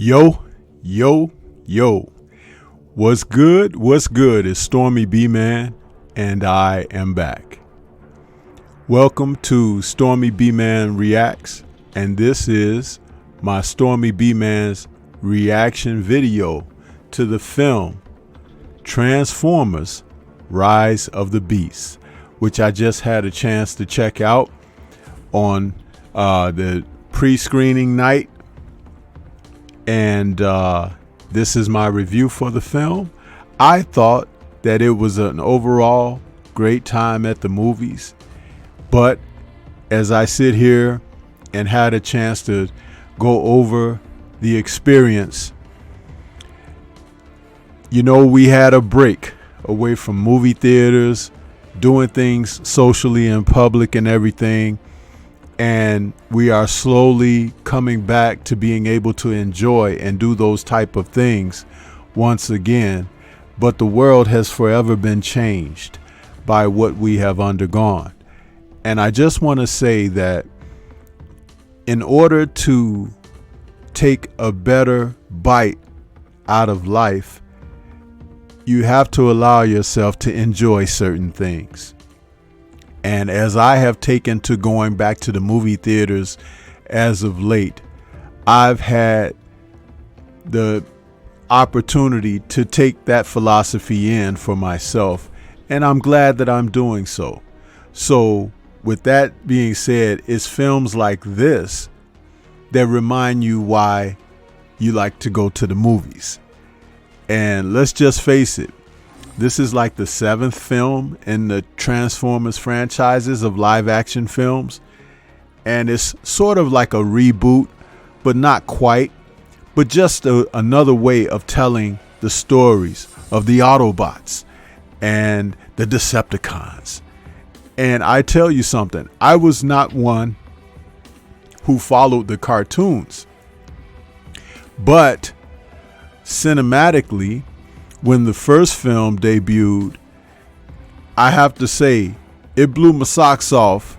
Yo, yo, yo. What's good? What's good? It's Stormybman, and I am back. Welcome to Stormybman Reacts, and this is my Stormybman's reaction video to the film Transformers: Rise of the Beasts, which I just had a chance to check out on the pre-screening night. And this is my review for the film. I thought that it was an overall great time at the movies. But as I sit here and had a chance to go over the experience, you know, we had a break away from movie theaters, doing things socially in public and everything. And we are slowly coming back to being able to enjoy and do those type of things once again. But the world has forever been changed by what we have undergone. And I just want to say that in order to take a better bite out of life, you have to allow yourself to enjoy certain things. And as I have taken to going back to the movie theaters as of late, I've had the opportunity to take that philosophy in for myself, and I'm glad that I'm doing so. So with that being said, it's films like this that remind you why you like to go to the movies. And let's just face it, this is like the 7th film in the Transformers franchises of live action films. And it's sort of like a reboot, but not quite, but just another way of telling the stories of the Autobots and the Decepticons. And I tell you something, I was not one who followed the cartoons, but cinematically, when the first film debuted, I have to say it blew my socks off.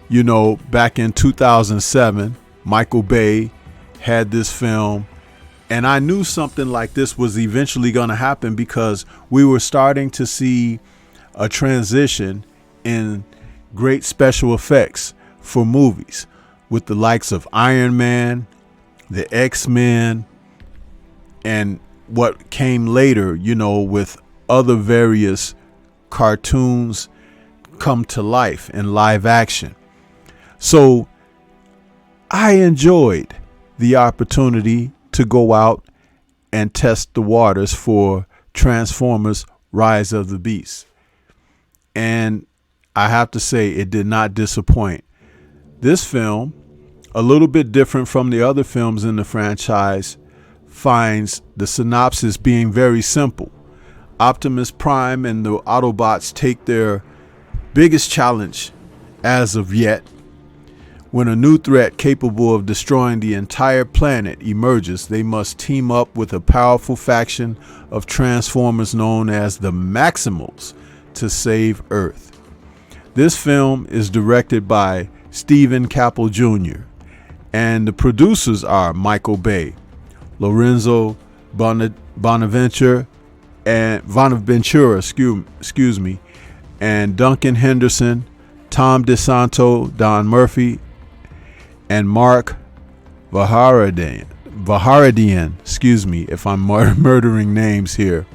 You know, back in 2007, Michael Bay had this film, and I knew something like this was eventually going to happen because we were starting to see a transition in great special effects for movies with the likes of Iron Man, the X-Men, and what came later, you know, with other various cartoons come to life in live action. So I enjoyed the opportunity to go out and test the waters for Transformers: Rise of the Beasts. And I have to say, it did not disappoint. This film, a little bit different from the other films in the franchise, finds the synopsis being very simple. Optimus Prime and the Autobots take their biggest challenge as of yet. When a new threat capable of destroying the entire planet emerges, they must team up with a powerful faction of Transformers known as the Maximals to save Earth. This film is directed by Stephen Caple Jr. and the producers are Michael Bay, Lorenzo Bonaventura, excuse me, and Duncan Henderson, Tom DeSanto, Don Murphy, and Mark Vaharadian, excuse me if I'm murdering names here.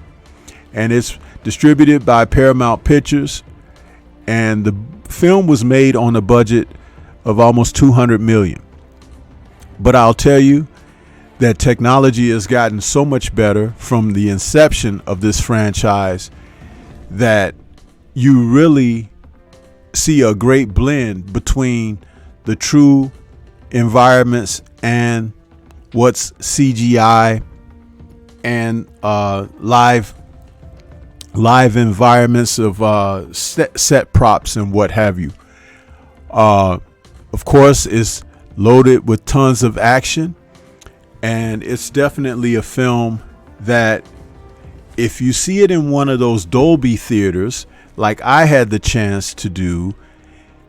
And it's distributed by Paramount Pictures, and the film was made on a budget of almost $200 million. But I'll tell you that technology has gotten so much better from the inception of this franchise that you really see a great blend between the true environments and what's CGI and live environments of set props and what have you. Of course, it's loaded with tons of action. And it's definitely a film that if you see it in one of those Dolby theaters, like I had the chance to do,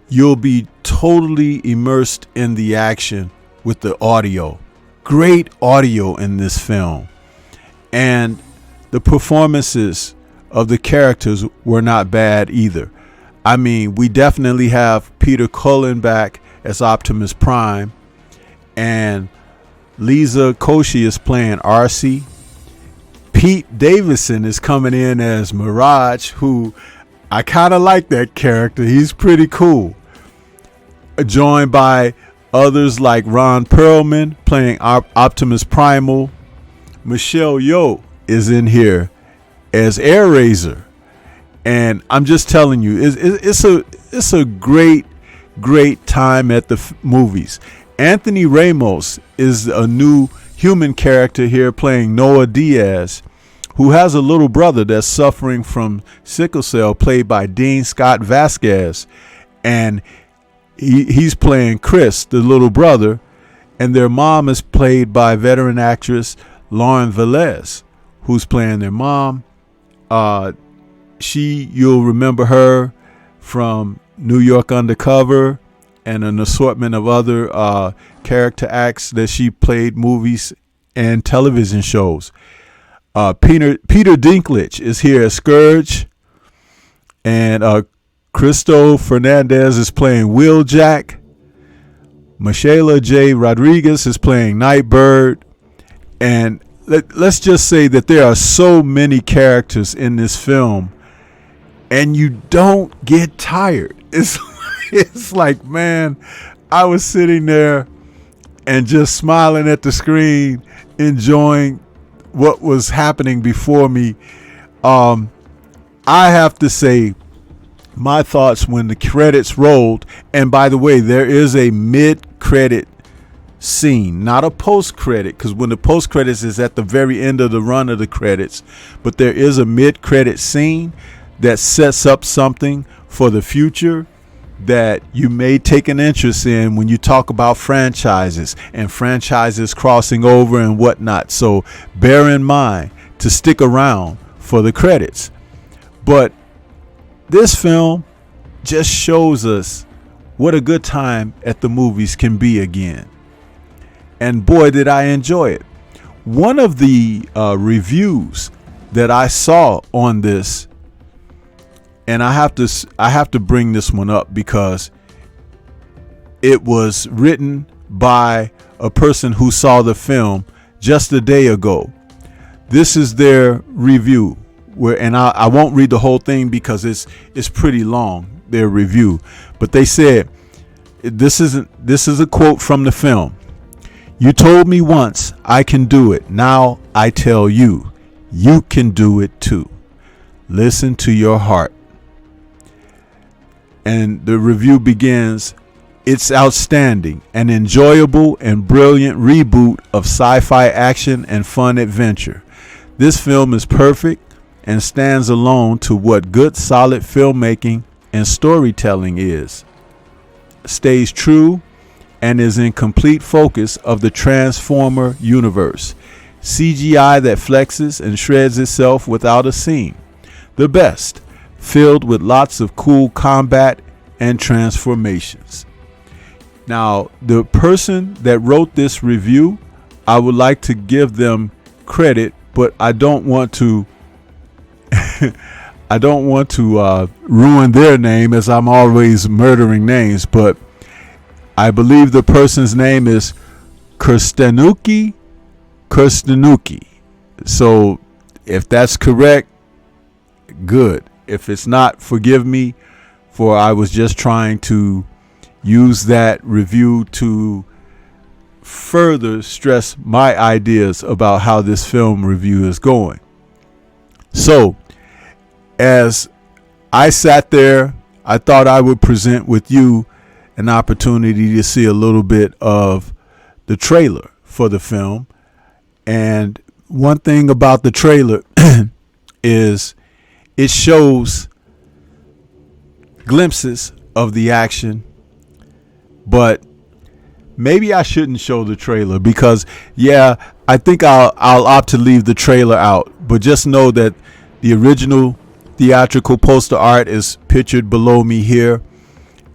you'll be totally immersed in the action with the audio. great audio in this film, and the performances of the characters were not bad either. I mean, we definitely have Peter Cullen back as Optimus Prime, and Lisa Koshy is playing RC. Pete Davidson is coming in as Mirage, who I kind of like that character. He's pretty cool. Joined by others like Ron Perlman playing Optimus Primal. Michelle Yeoh is in here as Air Razor. And I'm just telling you, it's a great time at the movies. Anthony Ramos is a new human character here playing Noah Diaz, who has a little brother that's suffering from sickle cell, played by Dean Scott Vasquez. And he's playing Chris, the little brother, and their mom is played by veteran actress Lauren Velez, who's playing their mom. You'll remember her from New York Undercover and an assortment of other character acts that she played movies and television shows. Peter Dinklage is here as Scourge, and Cristo Fernandez is playing Wheeljack. Michaela J. Rodriguez is playing Nightbird. And let's just say that there are so many characters in this film, and you don't get tired. It's like, man, I was sitting there and just smiling at the screen, enjoying what was happening before me. I have to say, my thoughts when the credits rolled, and by the way, there is a mid-credit scene, not a post-credit, because when the post-credits is at the very end of the run of the credits, but there is a mid-credit scene that sets up something for the future that you may take an interest in when you talk about franchises and franchises crossing over and whatnot. So bear in mind to stick around for the credits. But this film just shows us what a good time at the movies can be again. And boy, did I enjoy it. One of the reviews that I saw on this, and I have to bring this one up because it was written by a person who saw the film just a day ago. This is their review, and I won't read the whole thing because it's pretty long, their review. But they said, this is a quote from the film. "You told me once I can do it. Now I tell you, you can do it too. Listen to your heart." And the review begins, "It's outstanding, an enjoyable and brilliant reboot of sci-fi action and fun adventure. This film is perfect and stands alone to what good solid filmmaking and storytelling is. Stays true and is in complete focus of the Transformer universe. CGI that flexes and shreds itself without a seam. The best, filled with lots of cool combat and transformations." Now, the person that wrote this review, I would like to give them credit, but I don't want to ruin their name, as I'm always murdering names, but I believe the person's name is Kirstanuki. So if that's correct, good. If it's not, forgive me, for I was just trying to use that review to further stress my ideas about how this film review is going. So as I sat there, I thought I would present with you an opportunity to see a little bit of the trailer for the film. And one thing about the trailer is it shows glimpses of the action, but maybe I shouldn't show the trailer because, yeah, I think I'll opt to leave the trailer out. But just know that the original theatrical poster art is pictured below me here,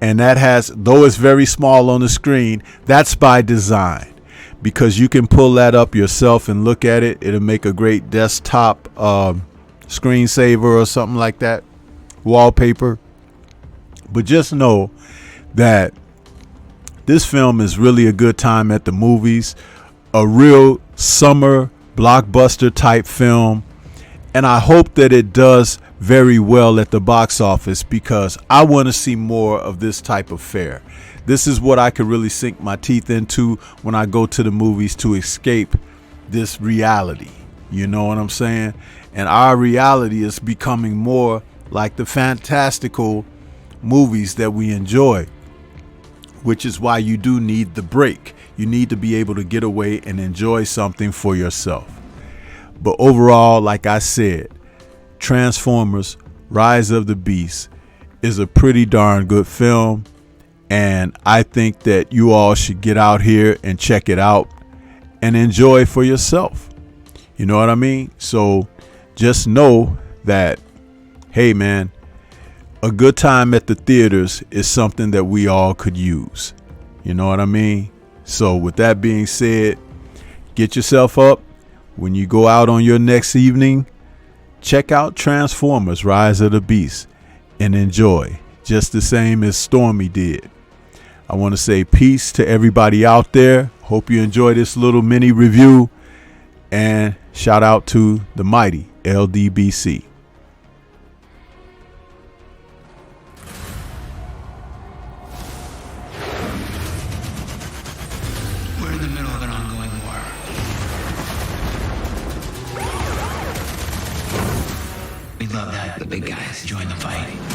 and that has, though it's very small on the screen, that's by design, because you can pull that up yourself and look at it. It'll make a great desktop screensaver or something like that, wallpaper. But just know that this film is really a good time at the movies, a real summer blockbuster type film. And I hope that it does very well at the box office, because I want to see more of this type of fare. This is what I could really sink my teeth into when I go to the movies, to escape this reality. You know what I'm saying? And our reality is becoming more like the fantastical movies that we enjoy, which is why you do need the break. You need to be able to get away and enjoy something for yourself. But overall, like I said, Transformers Rise of the Beast is a pretty darn good film. And I think that you all should get out here and check it out and enjoy for yourself. You know what I mean? So just know that, hey man, a good time at the theaters is something that we all could use. You know what I mean? So with that being said, get yourself up. When you go out on your next evening, check out Transformers Rise of the Beast and enjoy, just the same as Stormy did. I want to say peace to everybody out there. Hope you enjoy this little mini review, and shout out to the mighty LDBC. We're in the middle of an ongoing war. We love that the big guys join the fight.